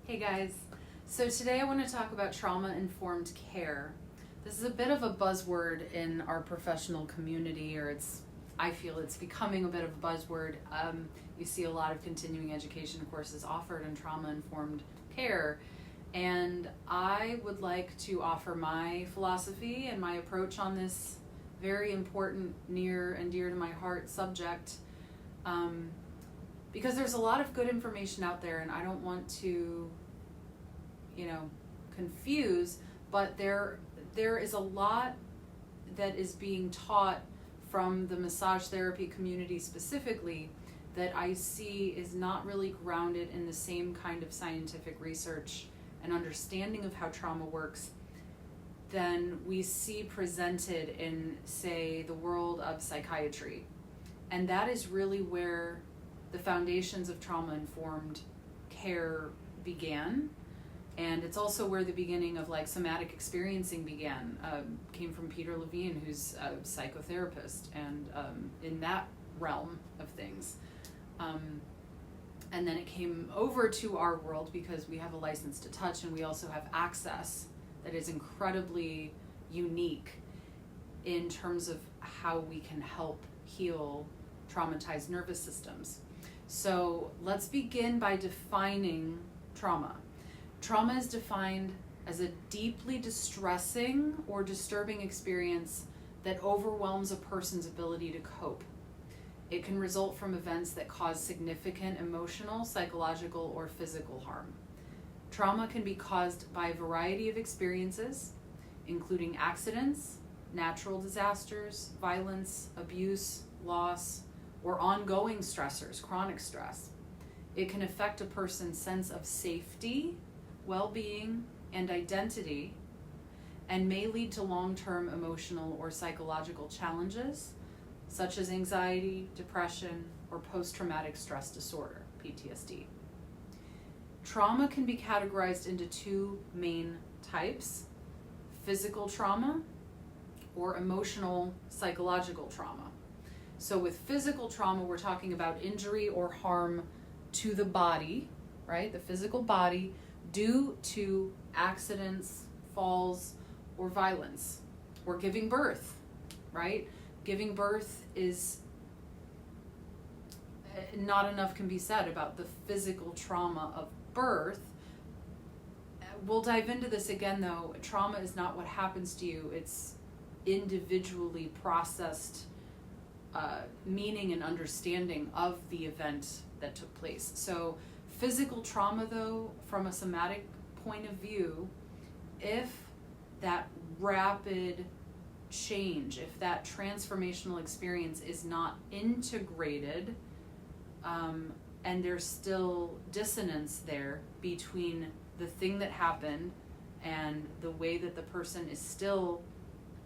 Hey guys, so today I want to talk about trauma-informed care. This is a bit of a buzzword in our professional community, I feel it's becoming a bit of a buzzword. You see a lot of continuing education courses offered in trauma-informed care, and I would like to offer my philosophy and my approach on this very important, near and dear to my heart subject. Because there's a lot of good information out there, and I don't want to, confuse, but there is a lot that is being taught from the massage therapy community specifically that I see is not really grounded in the same kind of scientific research and understanding of how trauma works than we see presented in, say, the world of psychiatry. And that is really where the foundations of trauma-informed care began. And it's also where the beginning of somatic experiencing began. Came from Peter Levine, who's a psychotherapist, and in that realm of things. And then it came over to our world because we have a license to touch, and we also have access that is incredibly unique in terms of how we can help heal traumatized nervous systems. So let's begin by defining trauma. Trauma is defined as a deeply distressing or disturbing experience that overwhelms a person's ability to cope. It can result from events that cause significant emotional, psychological, or physical harm. Trauma can be caused by a variety of experiences, including accidents, natural disasters, violence, abuse, loss, or ongoing stressors, chronic stress. It can affect a person's sense of safety, well-being, and identity, and may lead to long-term emotional or psychological challenges, such as anxiety, depression, or post-traumatic stress disorder, PTSD. Trauma can be categorized into two main types: physical trauma or emotional psychological trauma. So with physical trauma, we're talking about injury or harm to the body, right? The physical body due to accidents, falls, or violence, or giving birth, right? Giving birth is, not enough can be said about the physical trauma of birth. We'll dive into this again though. Trauma is not what happens to you, it's individually processed meaning and understanding of the event that took place. So physical trauma though, from a somatic point of view, if that rapid change, if that transformational experience is not integrated, and there's still dissonance there between the thing that happened and the way that the person is still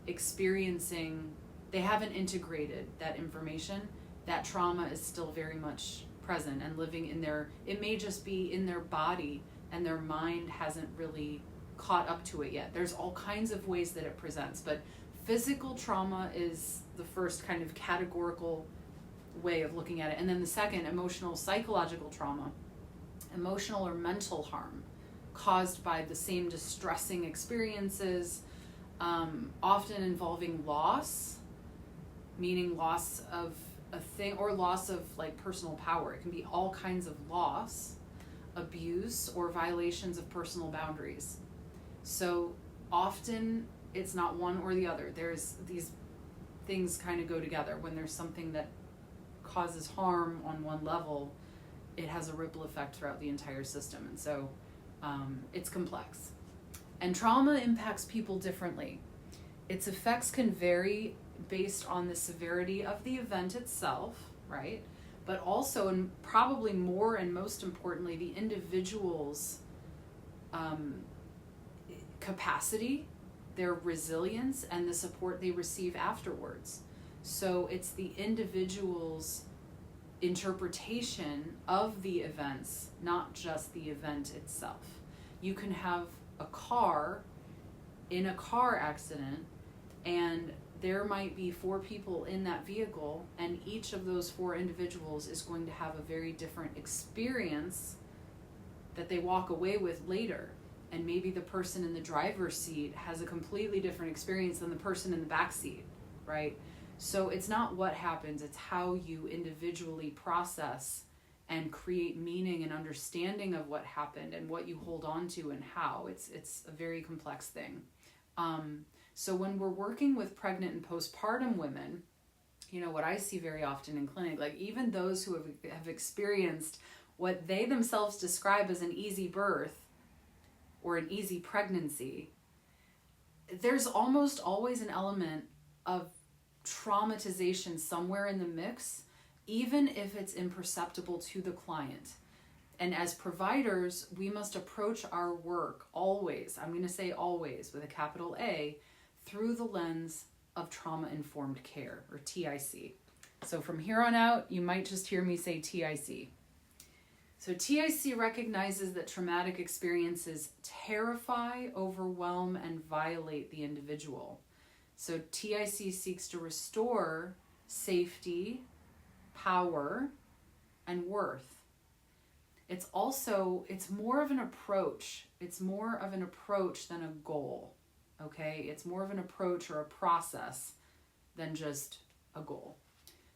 experiencing, they haven't integrated that information, that trauma is still very much present and living in it may just be in their body and their mind hasn't really caught up to it yet. There's all kinds of ways that it presents, but physical trauma is the first kind of categorical way of looking at it. And then the second, emotional psychological trauma, emotional or mental harm caused by the same distressing experiences, often involving loss, meaning loss of a thing or loss of personal power. It can be all kinds of loss, abuse, or violations of personal boundaries. So often it's not one or the other. There's these things kind of go together. When there's something that causes harm on one level, it has a ripple effect throughout the entire system. And so it's complex. And trauma impacts people differently. Its effects can vary based on the severity of the event itself, right? But also, and probably more and most importantly, the individual's capacity, their resilience, and the support they receive afterwards. So it's the individual's interpretation of the events, not just the event itself. You can have a car in a car accident, and there might be 4 people in that vehicle, and each of those 4 individuals is going to have a very different experience that they walk away with later. And maybe the person in the driver's seat has a completely different experience than the person in the back seat, right? So it's not what happens, it's how you individually process and create meaning and understanding of what happened and what you hold on to and how. It's a very complex thing. So when we're working with pregnant and postpartum women, you know, what I see very often in clinic, like even those who have experienced what they themselves describe as an easy birth or an easy pregnancy, there's almost always an element of traumatization somewhere in the mix, even if it's imperceptible to the client. And as providers, we must approach our work always, I'm going to say always with a capital A, through the lens of trauma-informed care, or TIC. So from here on out, you might just hear me say TIC. So TIC recognizes that traumatic experiences terrify, overwhelm, and violate the individual. So TIC seeks to restore safety, power, and worth. It's more of an approach. It's more of an approach than a goal, okay? It's more of an approach or a process than just a goal.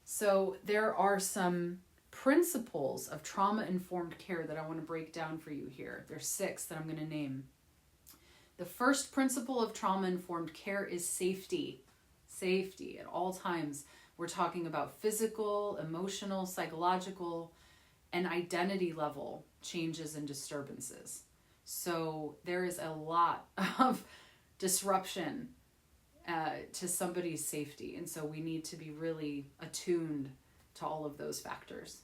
So there are some principles of trauma-informed care that I want to break down for you here. There's 6 that I'm going to name. The first principle of trauma-informed care is safety. Safety at all times. We're talking about physical, emotional, psychological, and identity level changes and disturbances. So there is a lot of disruption to somebody's safety. And so we need to be really attuned to all of those factors.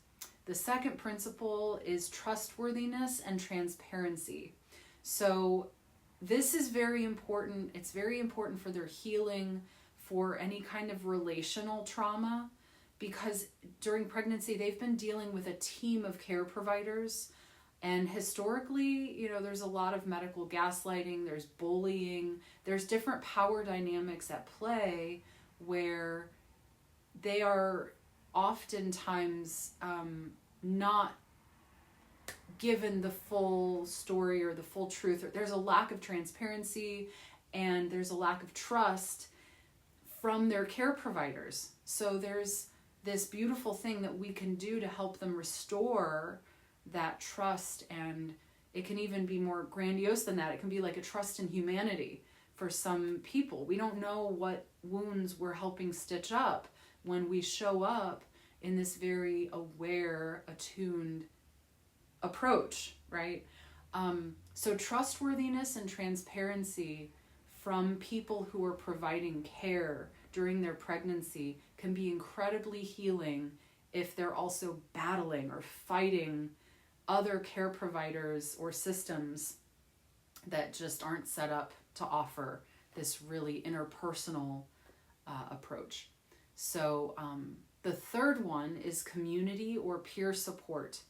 The second principle is trustworthiness and transparency. So this is very important. It's very important for their healing, for any kind of relational trauma, because during pregnancy, they've been dealing with a team of care providers. And historically, you know, there's a lot of medical gaslighting, there's bullying, there's different power dynamics at play where they are oftentimes not given the full story or the full truth. There's a lack of transparency and there's a lack of trust from their care providers. So there's this beautiful thing that we can do to help them restore that trust, and it can even be more grandiose than that. It can be like a trust in humanity for some people. We don't know what wounds we're helping stitch up when we show up in this very aware, attuned approach, right? So trustworthiness and transparency from people who are providing care during their pregnancy can be incredibly healing if they're also battling or fighting other care providers or systems that just aren't set up to offer this really interpersonal approach. So the third one is community or peer support.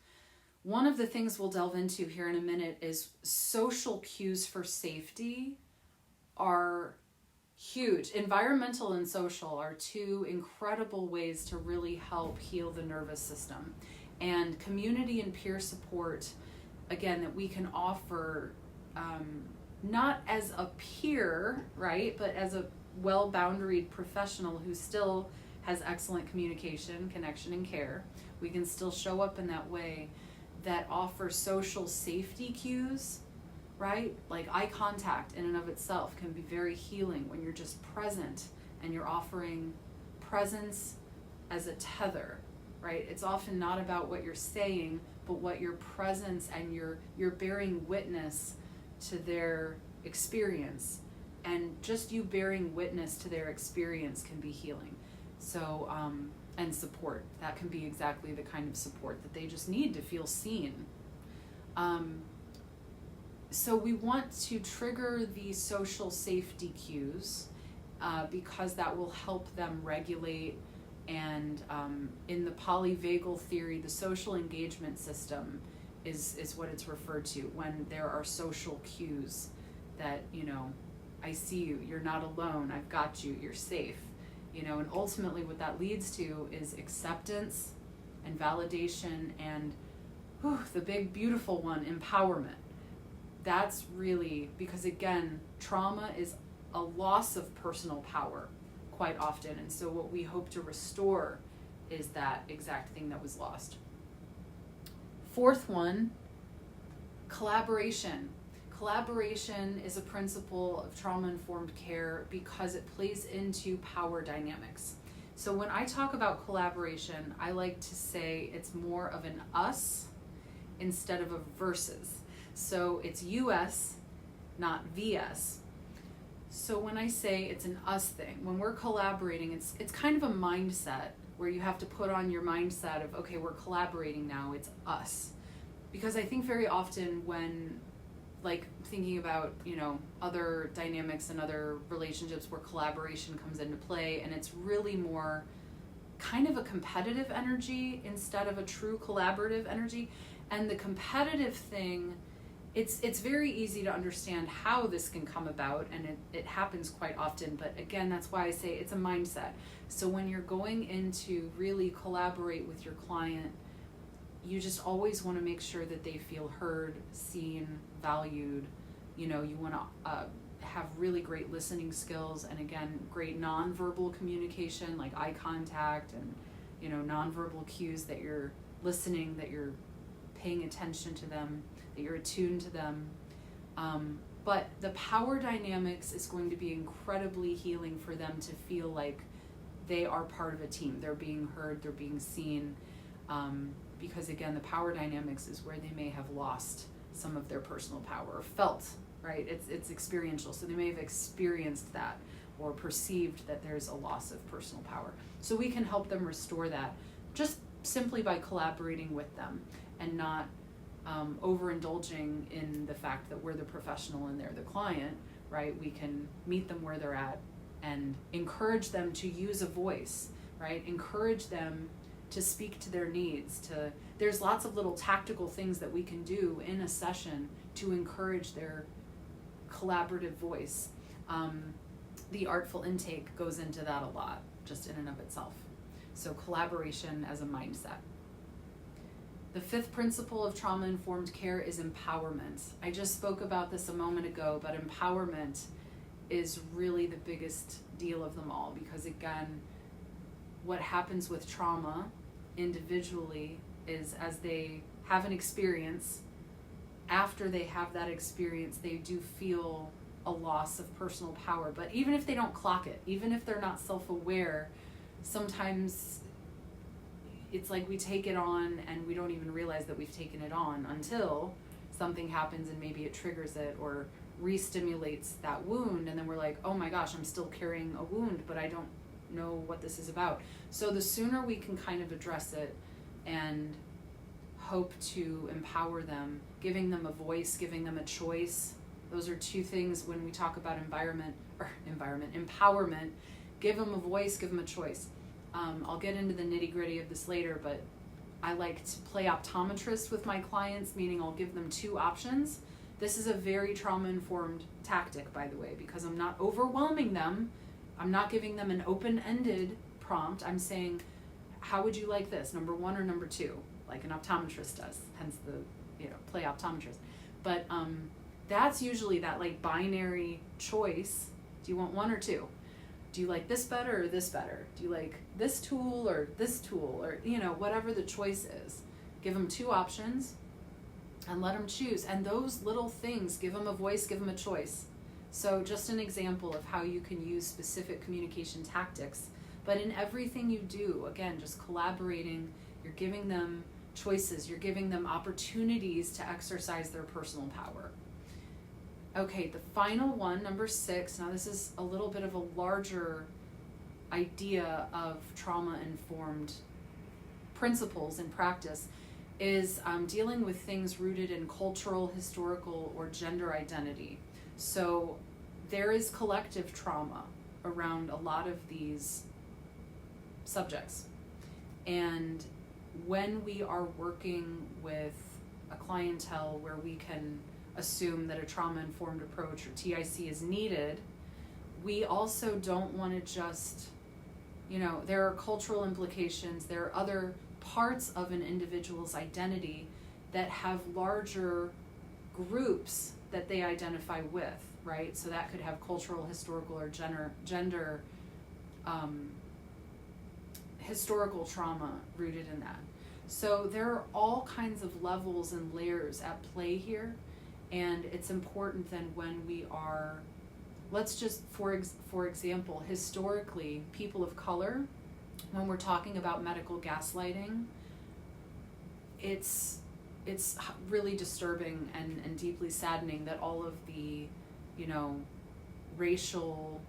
One of the things we'll delve into here in a minute is social cues for safety are huge. Environmental and social are 2 incredible ways to really help heal the nervous system. And community and peer support, again, that we can offer not as a peer, right, but as a well-boundaried professional who still has excellent communication, connection, and care. We can still show up in that way that offer social safety cues, right? Like eye contact in and of itself can be very healing when you're just present and you're offering presence as a tether, right? It's often not about what you're saying, but what your presence and you're bearing witness to their experience. And just you bearing witness to their experience can be healing. So, and support. That can be exactly the kind of support that they just need to feel seen. So we want to trigger the social safety cues because that will help them regulate. And in the polyvagal theory, the social engagement system is what it's referred to when there are social cues that, you know, I see you, you're not alone, I've got you, you're safe. You know, and ultimately what that leads to is acceptance and validation and the big beautiful one, empowerment. That's really, because again, trauma is a loss of personal power quite often. And so what we hope to restore is that exact thing that was lost. Fourth one, collaboration. Collaboration is a principle of trauma-informed care because it plays into power dynamics. So when I talk about collaboration, I like to say it's more of an us instead of a versus. So it's US, not VS. So when I say it's an us thing, when we're collaborating, it's kind of a mindset where you have to put on your mindset of, okay, we're collaborating now, it's us. Because I think very often when, like, thinking about, other dynamics and other relationships where collaboration comes into play, and it's really more kind of a competitive energy instead of a true collaborative energy. And the competitive thing, it's very easy to understand how this can come about, and it happens quite often. But again, that's why I say it's a mindset. So when you're going in to really collaborate with your client, you just always want to make sure that they feel heard, seen, valued. You want to have really great listening skills, and again, great nonverbal communication, like eye contact and, nonverbal cues that you're listening, that you're paying attention to them, that you're attuned to them. But the power dynamics is going to be incredibly healing for them to feel like they are part of a team. They're being heard, they're being seen. Because again, the power dynamics is where they may have lost some of their personal power, or felt, right? It's experiential. So they may have experienced that or perceived that there's a loss of personal power. So we can help them restore that just simply by collaborating with them and not overindulging in the fact that we're the professional and they're the client, right? We can meet them where they're at and encourage them to use a voice, right? Encourage them to speak to their needs. There's lots of little tactical things that we can do in a session to encourage their collaborative voice. The artful intake goes into that a lot, just in and of itself. So collaboration as a mindset. The fifth principle of trauma-informed care is empowerment. I just spoke about this a moment ago, but empowerment is really the biggest deal of them all, because again, what happens with trauma individually is as they have an experience, after they have that experience, they do feel a loss of personal power. But even if they don't clock it, even if they're not self-aware, sometimes it's like we take it on and we don't even realize that we've taken it on until something happens and maybe it triggers it or re-stimulates that wound, and then we're like, oh my gosh, I'm still carrying a wound, but I don't know what this is about. So the sooner we can kind of address it and hope to empower them, giving them a voice, giving them a choice. Those are two things when we talk about empowerment. Give them a voice, give them a choice. I'll get into the nitty-gritty of this later, but I like to play optometrist with my clients, meaning I'll give them two options. This is a very trauma-informed tactic, by the way, because I'm not overwhelming them. I'm not giving them an open-ended prompt. I'm saying, how would you like this, number one or number two, like an optometrist does, hence the play optometrist. But that's usually that like binary choice. Do you want one or two? Do you like this better or this better? Do you like this tool or this tool, or whatever the choice is? Give them two options and let them choose. And those little things, give them a voice, give them a choice. So just an example of how you can use specific communication tactics. But in everything you do, again, just collaborating, you're giving them choices, you're giving them opportunities to exercise their personal power. Okay, the final one, number 6, now this is a little bit of a larger idea of trauma-informed principles in practice, is dealing with things rooted in cultural, historical, or gender identity. So there is collective trauma around a lot of these subjects. And when we are working with a clientele where we can assume that a trauma-informed approach or TIC is needed, we also don't want to just, there are cultural implications, there are other parts of an individual's identity that have larger groups that they identify with, right? So that could have cultural, historical, or gender historical trauma rooted in that. So there are all kinds of levels and layers at play here, and it's important then when we are, let's just, for example, historically, people of color, when we're talking about medical gaslighting, it's really disturbing and deeply saddening that all of the, racial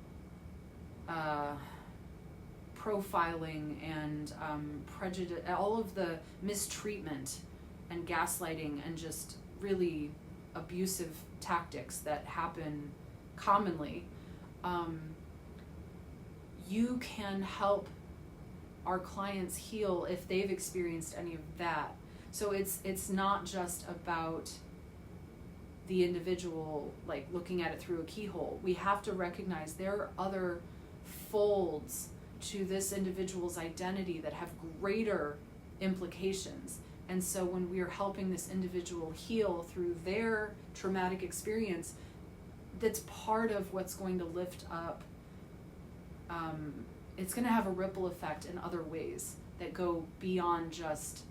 profiling and prejudice, all of the mistreatment and gaslighting and just really abusive tactics that happen commonly, you can help our clients heal if they've experienced any of that. So it's not just about the individual, like looking at it through a keyhole. We have to recognize there are other folds to this individual's identity that have greater implications. And so when we are helping this individual heal through their traumatic experience, that's part of what's going to lift up. It's going to have a ripple effect in other ways that go beyond just,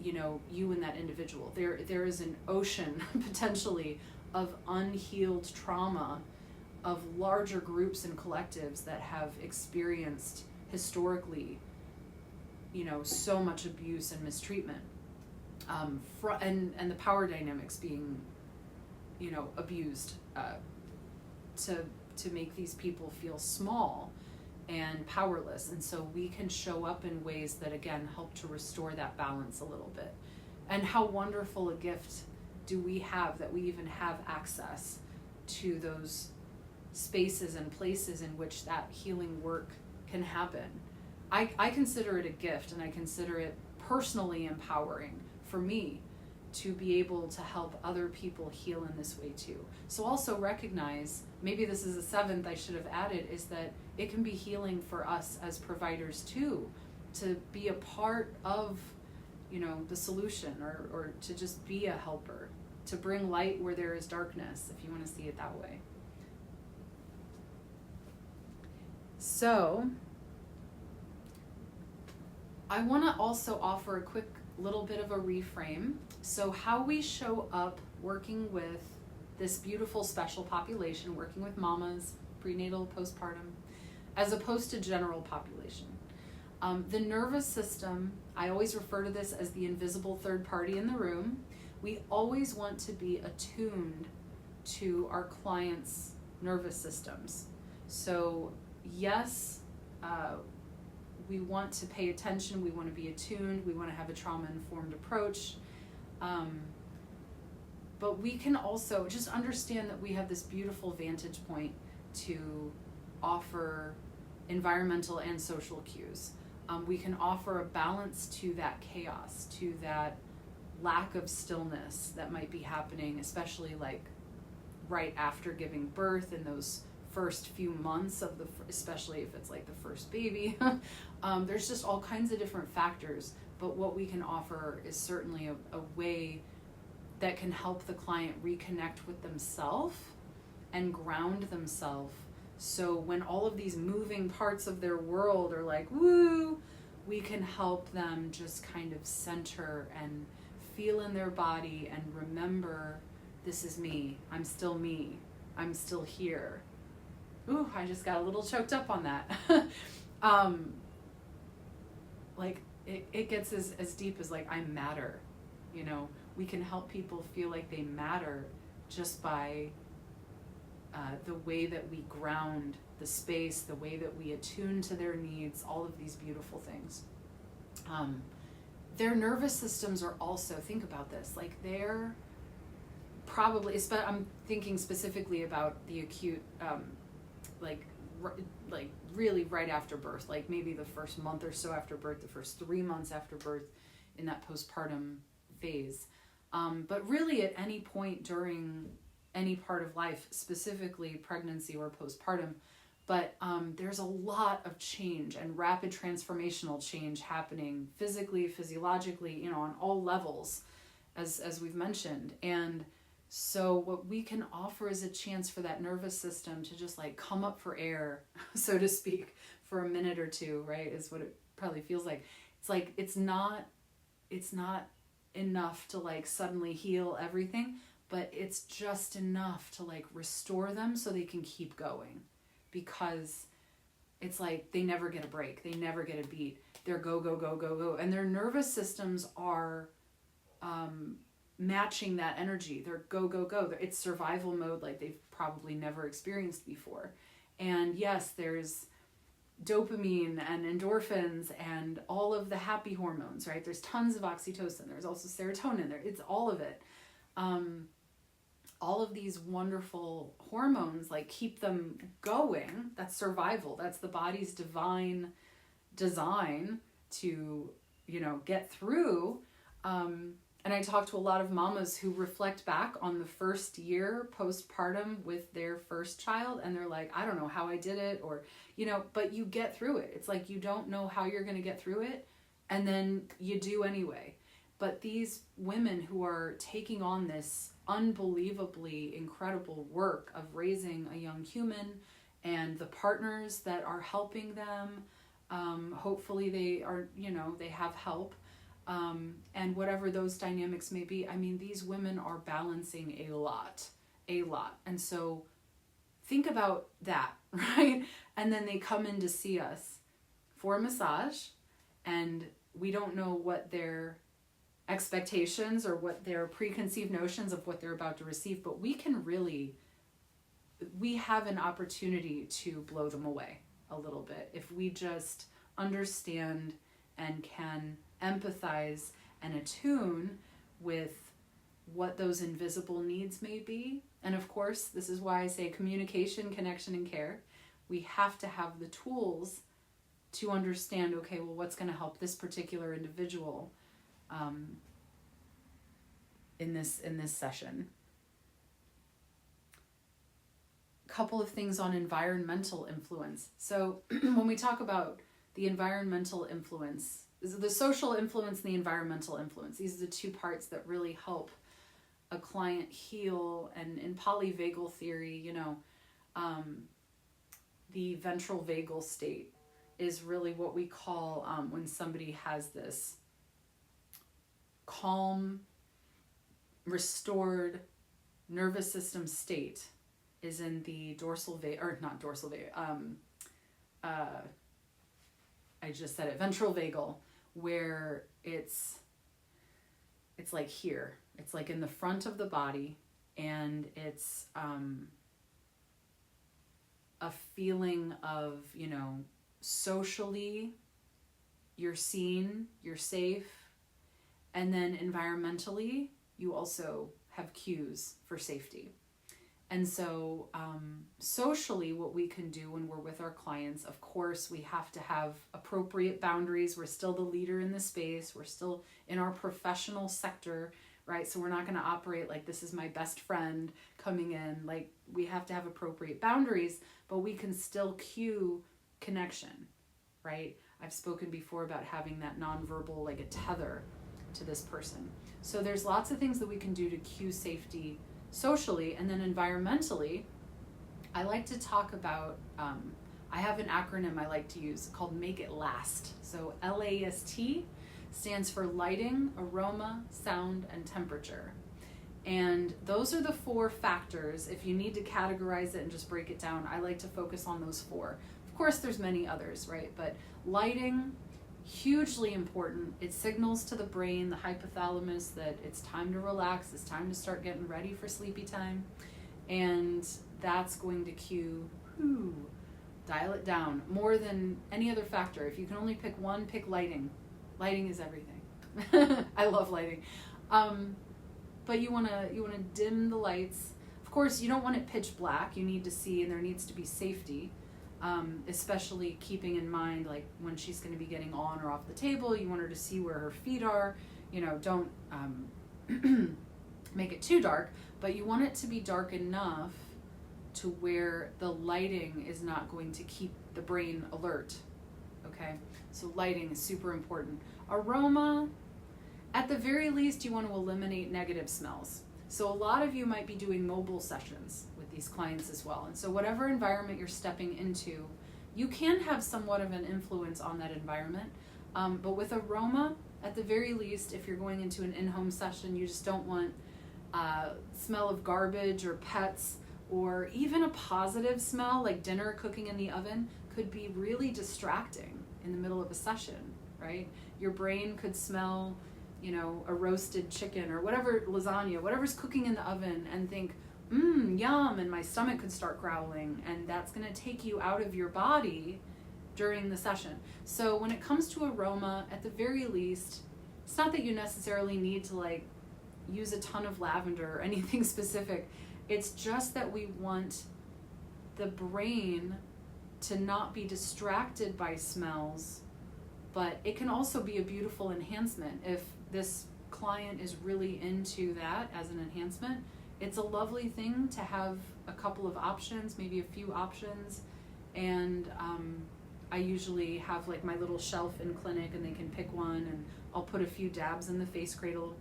you and that individual. There is an ocean potentially of unhealed trauma of larger groups and collectives that have experienced historically, so much abuse and mistreatment, and the power dynamics being, abused to make these people feel small and powerless. And so we can show up in ways that, again, help to restore that balance a little bit. And how wonderful a gift do we have that we even have access to those spaces and places in which that healing work can happen. I consider it a gift, and I consider it personally empowering for me to be able to help other people heal in this way too. So also recognize, maybe this is the seventh I should have added, is that it can be healing for us as providers too, to be a part of, the solution, or to just be a helper, to bring light where there is darkness, if you want to see it that way. So I want to also offer a quick little bit of a reframe. So how we show up working with this beautiful special population, working with mamas, prenatal, postpartum, as opposed to general population. The nervous system, I always refer to this as the invisible third party in the room. We always want to be attuned to our clients' nervous systems. So yes, we want to pay attention, we want to be attuned, we want to have a trauma-informed approach. But we can also just understand that we have this beautiful vantage point to offer environmental and social cues. We can offer a balance to that chaos, to that lack of stillness that might be happening, especially like right after giving birth in those first few months of especially if it's like the first baby. There's just all kinds of different factors, but what we can offer is certainly a way that can help the client reconnect with themselves and ground themselves. So when all of these moving parts of their world are like, woo, we can help them just kind of center and feel in their body and remember, this is me, I'm still here. Ooh, I just got a little choked up on that. Like it gets as deep as like, I matter, we can help people feel like they matter just by the way that we ground the space, the way that we attune to their needs, all of these beautiful things. Their nervous systems are also, think about this, like they're probably, I'm thinking specifically about the acute, like really right after birth, like maybe the first month or so after birth, the first 3 months after birth in that postpartum phase. But really at any point during any part of life, specifically pregnancy or postpartum, but there's a lot of change and rapid transformational change happening physically, physiologically, on all levels. as we've mentioned. And so what we can offer is a chance for that nervous system to just like come up for air, so to speak, for a minute or two, right? Is what it probably feels like. It's like it's not enough to like suddenly heal everything, but it's just enough to like restore them so they can keep going, because it's like they never get a break, they never get a beat. They're go go go go go, and their nervous systems are matching that energy. They're go go go. It's survival mode like they've probably never experienced before. And yes, there's dopamine and endorphins and all of the happy hormones, right? There's tons of oxytocin. There's also serotonin. It's all of it. All of these wonderful hormones like keep them going. That's survival. That's the body's divine design to, get through. And I talk to a lot of mamas who reflect back on the first year postpartum with their first child, and they're like, I don't know how I did it, or, but you get through it. It's like you don't know how you're going to get through it, and then you do anyway. But these women who are taking on this unbelievably incredible work of raising a young human, and the partners that are helping them, hopefully they are, they have help. And whatever those dynamics may be, I mean, these women are balancing a lot. And so think about that, right? And then they come in to see us for a massage, and we don't know what their expectations or what their preconceived notions of what they're about to receive, but we have an opportunity to blow them away a little bit if we just understand and can empathize and attune with what those invisible needs may be. And of course, this is why I say communication, connection, and care. We have to have the tools to understand, okay, well, what's going to help this particular individual in this session. Couple of things on environmental influence. So when we talk about the environmental influence, the social influence and the environmental influence, these are the two parts that really help a client heal. And in polyvagal theory, the ventral vagal state is really what we call when somebody has this calm, restored nervous system state, is in the dorsal vagal, or not dorsal vagal, I just said it, ventral vagal, where it's like here. It's like in the front of the body, and it's a feeling of, socially you're seen, you're safe, and then environmentally you also have cues for safety. And so socially, what we can do when we're with our clients, of course, we have to have appropriate boundaries. We're still the leader in the space. We're still in our professional sector, right? So we're not going to operate like this is my best friend coming in. Like, we have to have appropriate boundaries, but we can still cue connection, right? I've spoken before about having that nonverbal, like a tether to this person. So there's lots of things that we can do to cue safety socially. And then environmentally, I like to talk about, I have an acronym I like to use called Make It Last. So LAST stands for lighting, aroma, sound, and temperature. And those are the 4 factors. If you need to categorize it and just break it down, I like to focus on those 4. Of course, there's many others, right? But lighting, hugely important. It signals to the brain, the hypothalamus, that it's time to relax, it's time to start getting ready for sleepy time. And that's going to cue, dial it down more than any other factor. If you can only pick one, pick lighting. Lighting is everything. I love lighting. But you want to dim the lights. Of course, you don't want it pitch black. You need to see, and there needs to be safety. Especially keeping in mind, like, when she's going to be getting on or off the table, you want her to see where her feet are. Don't make it too dark, but you want it to be dark enough to where the lighting is not going to keep the brain alert. Okay, so lighting is super important. Aroma, At the very least, you want to eliminate negative smells. So a lot of you might be doing mobile sessions with these clients as well. And so whatever environment you're stepping into, you can have somewhat of an influence on that environment. But with aroma, at the very least, if you're going into an in-home session, you just don't want smell of garbage or pets, or even a positive smell like dinner cooking in the oven could be really distracting in the middle of a session, right? Your brain could smell, a roasted chicken or whatever, lasagna, whatever's cooking in the oven, and think, yum, and my stomach could start growling, and that's going to take you out of your body during the session. So when it comes to aroma, at the very least, it's not that you necessarily need to use a ton of lavender or anything specific. It's just that we want the brain to not be distracted by smells, but it can also be a beautiful enhancement. If this client is really into that as an enhancement, it's a lovely thing to have a couple of options, maybe a few options. And I usually have my little shelf in clinic, and they can pick one, and I'll put a few dabs in the face cradle.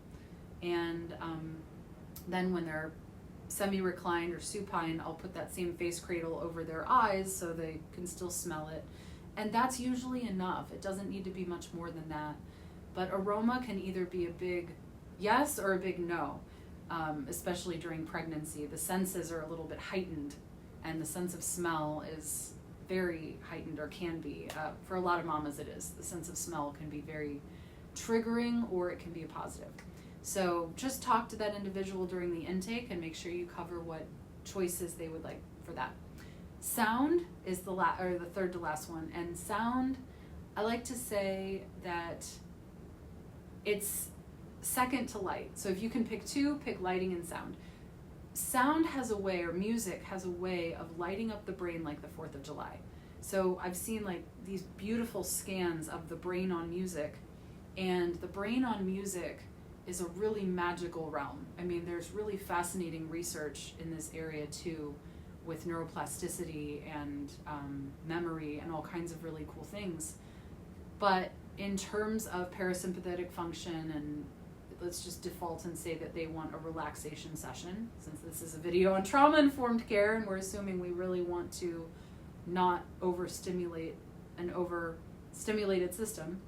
And then when they're semi-reclined or supine, I'll put that same face cradle over their eyes so they can still smell it. And that's usually enough. It doesn't need to be much more than that. But aroma can either be a big yes or a big no, especially during pregnancy. The senses are a little bit heightened, and the sense of smell is very heightened, or can be. For a lot of mamas it is. The sense of smell can be very triggering, or it can be a positive. So just talk to that individual during the intake and make sure you cover what choices they would like for that. Sound is the third to last one. And sound, I like to say that it's second to light. So if you can pick two, pick lighting and sound. Sound has a way, or music has a way of lighting up the brain like the 4th of July. So I've seen these beautiful scans of the brain on music, and the brain on music is a really magical realm. I mean, there's really fascinating research in this area too, with neuroplasticity and memory and all kinds of really cool things. But in terms of parasympathetic function, and let's just default and say that they want a relaxation session, since this is a video on trauma-informed care, and we're assuming we really want to not overstimulate an overstimulated system,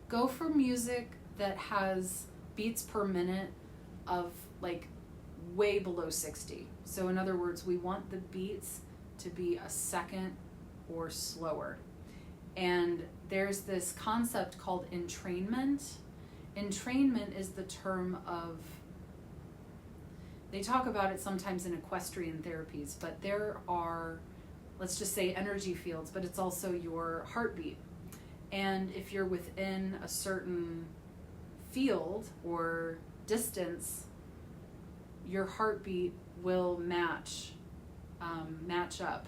go for music that has beats per minute of way below 60. So in other words, we want the beats to be a second or slower. And there's this concept called entrainment. Entrainment is the term of, they talk about it sometimes in equestrian therapies, but there are, let's just say, energy fields, but it's also your heartbeat. And if you're within a certain field or distance, your heartbeat will match up.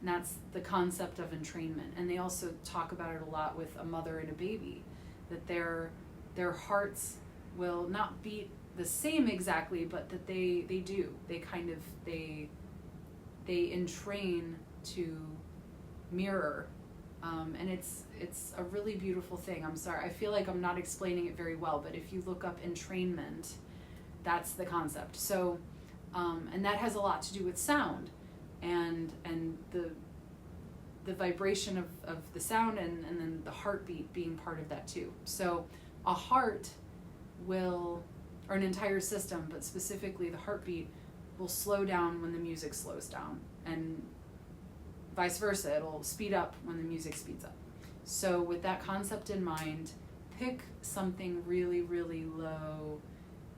And that's the concept of entrainment. And they also talk about it a lot with a mother and a baby, that their hearts will not beat the same exactly, but that they do. They entrain to mirror. And it's a really beautiful thing. I'm sorry, I feel like I'm not explaining it very well, but if you look up entrainment, that's the concept. So, and that has a lot to do with sound, and the vibration of the sound, and then the heartbeat being part of that too. So a heart will, or an entire system, but specifically the heartbeat, will slow down when the music slows down, and vice versa. It'll speed up when the music speeds up. So with that concept in mind, pick something really, really low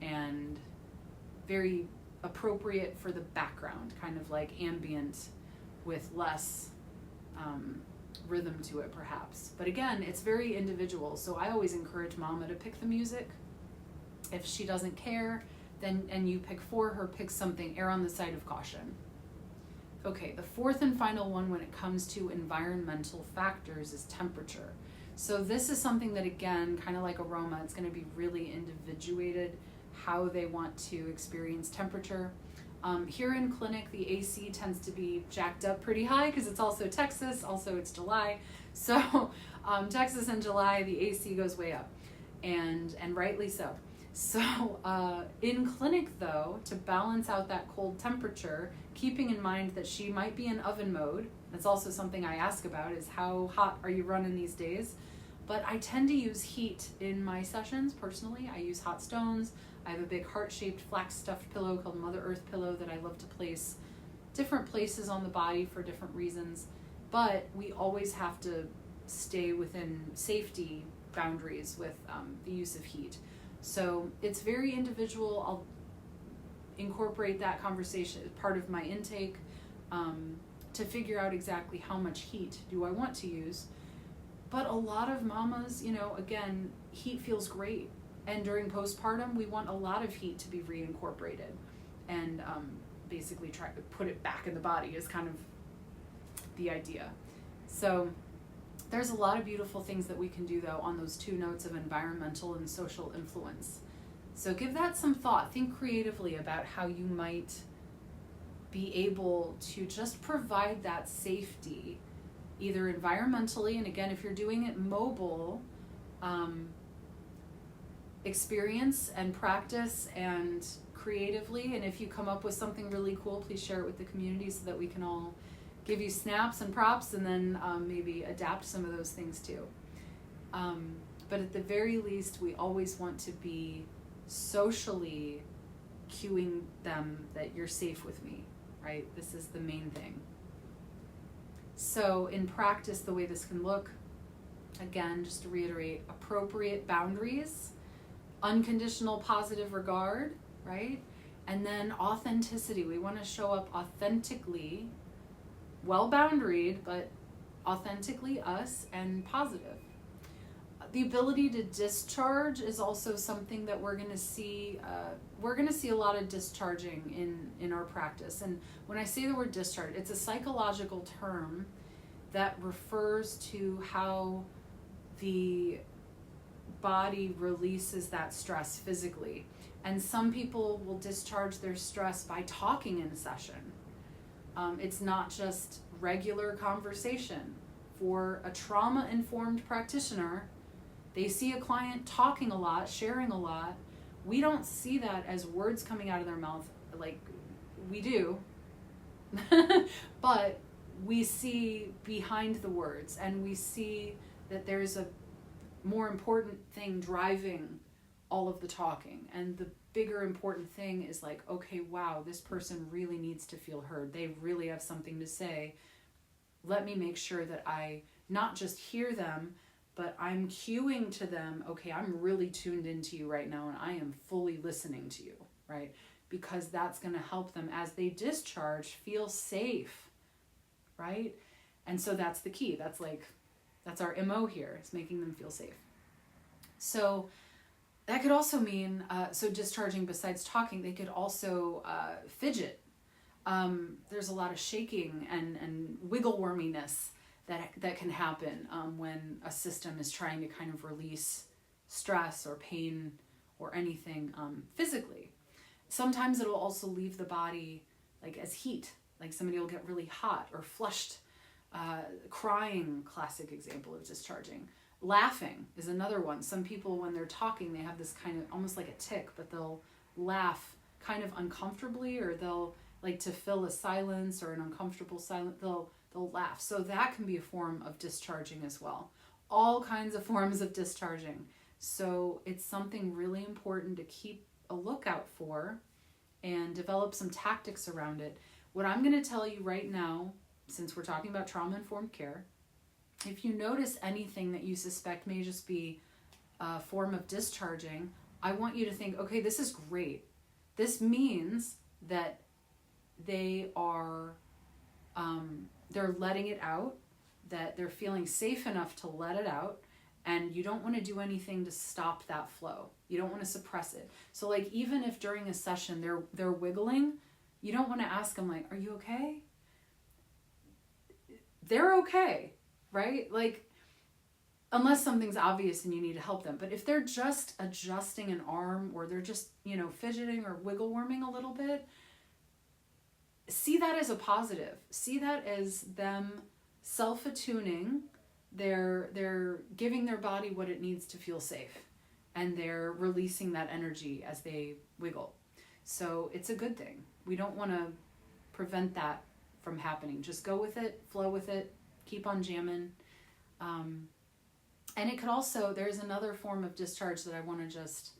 and very appropriate for the background, kind of like ambient with less rhythm to it perhaps. But again, it's very individual. So I always encourage mama to pick the music. If she doesn't care, then, and you pick for her, pick something, err on the side of caution. Okay, the fourth and final one when it comes to environmental factors is temperature. So this is something that, again, kind of like aroma, it's going to be really individuated how they want to experience temperature. Here in clinic, the AC tends to be jacked up pretty high because it's also Texas, also it's July. So Texas in July, the AC goes way up. and rightly so. So in clinic, though, to balance out that cold temperature, keeping in mind that she might be in oven mode, that's also something I ask about, is how hot are you running these days? But I tend to use heat in my sessions personally. I use hot stones. I have a big heart-shaped flax stuffed pillow called Mother Earth pillow that I love to place different places on the body for different reasons. But we always have to stay within safety boundaries with the use of heat. So it's very individual. I'll incorporate that conversation as part of my intake to figure out exactly how much heat do I want to use. But a lot of mamas, again, heat feels great. And during postpartum, we want a lot of heat to be reincorporated and basically try to put it back in the body is kind of the idea. So there's a lot of beautiful things that we can do, though, on those two notes of environmental and social influence. So give that some thought. Think creatively about how you might be able to just provide that safety, either environmentally, and again, if you're doing it mobile, experience and practice and creatively. And if you come up with something really cool, please share it with the community so that we can all give you snaps and props and then maybe adapt some of those things too. But at the very least, we always want to be socially cueing them that you're safe with me, right? This is the main thing. So in practice, the way this can look, again, just to reiterate, appropriate boundaries, unconditional positive regard, right? And then authenticity. We want to show up authentically, well-boundaried, but authentically us and positive. The ability to discharge is also something that we're going to see. We're going to see a lot of discharging in our practice. And when I say the word discharge, it's a psychological term that refers to how the body releases that stress physically. And some people will discharge their stress by talking in a session. It's not just regular conversation. For a trauma-informed practitioner, they see a client talking a lot, sharing a lot. We don't see that as words coming out of their mouth, like we do, but we see behind the words, and we see that there's a more important thing driving all of the talking. And the bigger important thing is like, okay, wow, this person really needs to feel heard. They really have something to say. Let me make sure that I not just hear them, but I'm cueing to them, okay, I'm really tuned into you right now and I am fully listening to you, right? Because that's going to help them as they discharge feel safe, right? And so that's the key. That's our MO here, is making them feel safe. So that could also mean, so discharging besides talking, they could also fidget. There's a lot of shaking and wiggle worminess that can happen when a system is trying to kind of release stress or pain or anything physically. Sometimes it'll also leave the body like as heat, like somebody will get really hot or flushed. Crying, classic example of discharging. Laughing is another one. Some people, when they're talking, they have this kind of almost like a tic, but they'll laugh kind of uncomfortably, or they'll like to fill a silence or an uncomfortable silence. They'll laugh. So that can be a form of discharging as well. All kinds of forms of discharging. So it's something really important to keep a lookout for and develop some tactics around it. What I'm going to tell you right now, since we're talking about trauma-informed care, if you notice anything that you suspect may just be a form of discharging, I want you to think, okay, this is great. This means that they are, they're letting it out, that they're feeling safe enough to let it out, and you don't want to do anything to stop that flow. You don't want to suppress it. So like, even if during a session they're wiggling, you don't want to ask them like, are you okay? They're okay, right? Like, unless something's obvious and you need to help them. But if they're just adjusting an arm, or they're just, fidgeting or wiggle worming a little bit, see that as a positive. See that as them self-attuning. They're giving their body what it needs to feel safe. and they're releasing that energy as they wiggle. So it's a good thing. We don't want to prevent that from happening. Just go with it, flow with it, keep on jamming. And it could also, there's another form of discharge that I want to just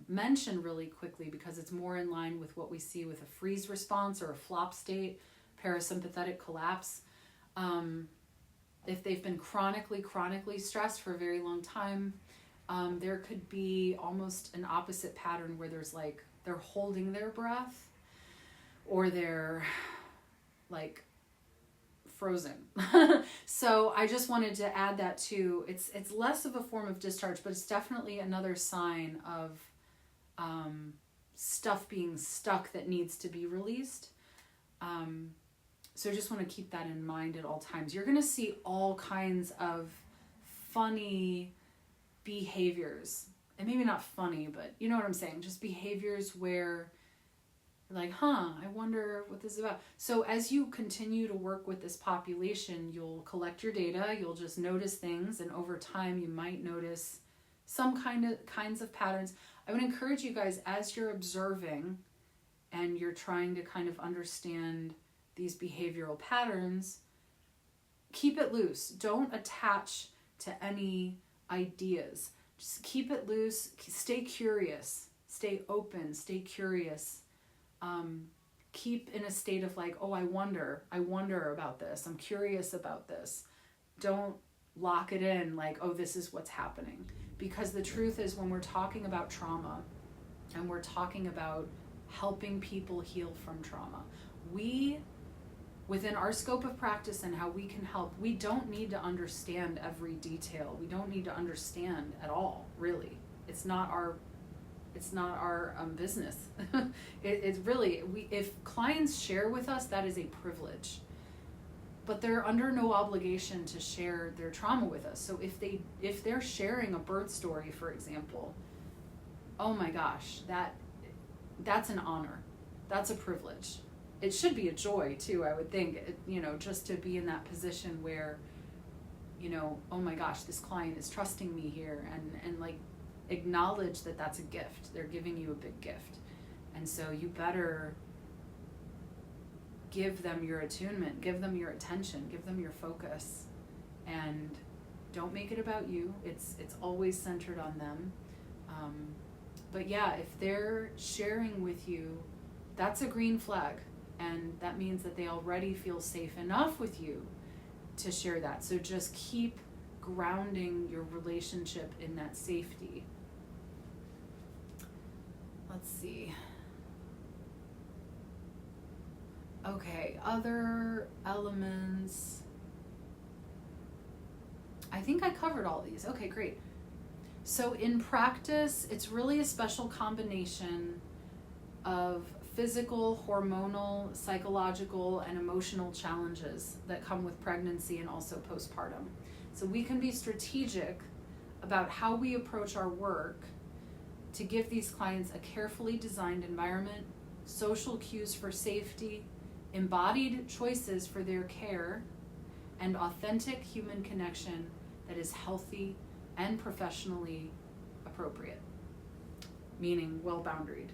mention really quickly, because it's more in line with what we see with a freeze response or a flop state, parasympathetic collapse. If they've been chronically stressed for a very long time, there could be almost an opposite pattern where there's like, they're holding their breath, or they're like frozen. So I just wanted to add that too. It's less of a form of discharge, but it's definitely another sign of stuff being stuck that needs to be released. So I just want to keep that in mind at all times. You're going to see all kinds of funny behaviors, and maybe not funny, but you know what I'm saying, just behaviors where you're like, I wonder what this is about. So as you continue to work with this population, you'll collect your data, you'll just notice things, and over time you might notice some kinds of patterns. I would encourage you guys, as you're observing and you're trying to kind of understand these behavioral patterns, keep it loose. Don't attach to any ideas. Just keep it loose. Stay curious. Stay open. Stay curious. Keep in a state of like, I wonder about this. I'm curious about this. Don't lock it in like, this is what's happening. Because the truth is, when we're talking about trauma and we're talking about helping people heal from trauma, we, within our scope of practice and how we can help, we don't need to understand every detail. We don't need to understand at all, really. It's not our business. It's really, if clients share with us, that is a privilege. But they're under no obligation to share their trauma with us. So if they're sharing a birth story, for example, oh my gosh, that's an honor. That's a privilege. It should be a joy too, I would think, just to be in that position where, oh my gosh, this client is trusting me here, and like acknowledge that that's a gift. They're giving you a big gift. And so you better give them your attunement, give them your attention, give them your focus, and don't make it about you. It's always centered on them. But yeah, if they're sharing with you, that's a green flag. And that means that they already feel safe enough with you to share that. So just keep grounding your relationship in that safety. Let's see. Okay, other elements. I think I covered all these. Okay, great. So in practice, it's really a special combination of physical, hormonal, psychological, and emotional challenges that come with pregnancy and also postpartum. So we can be strategic about how we approach our work to give these clients a carefully designed environment, social cues for safety, embodied choices for their care, and authentic human connection that is healthy and professionally appropriate, meaning well-boundaried.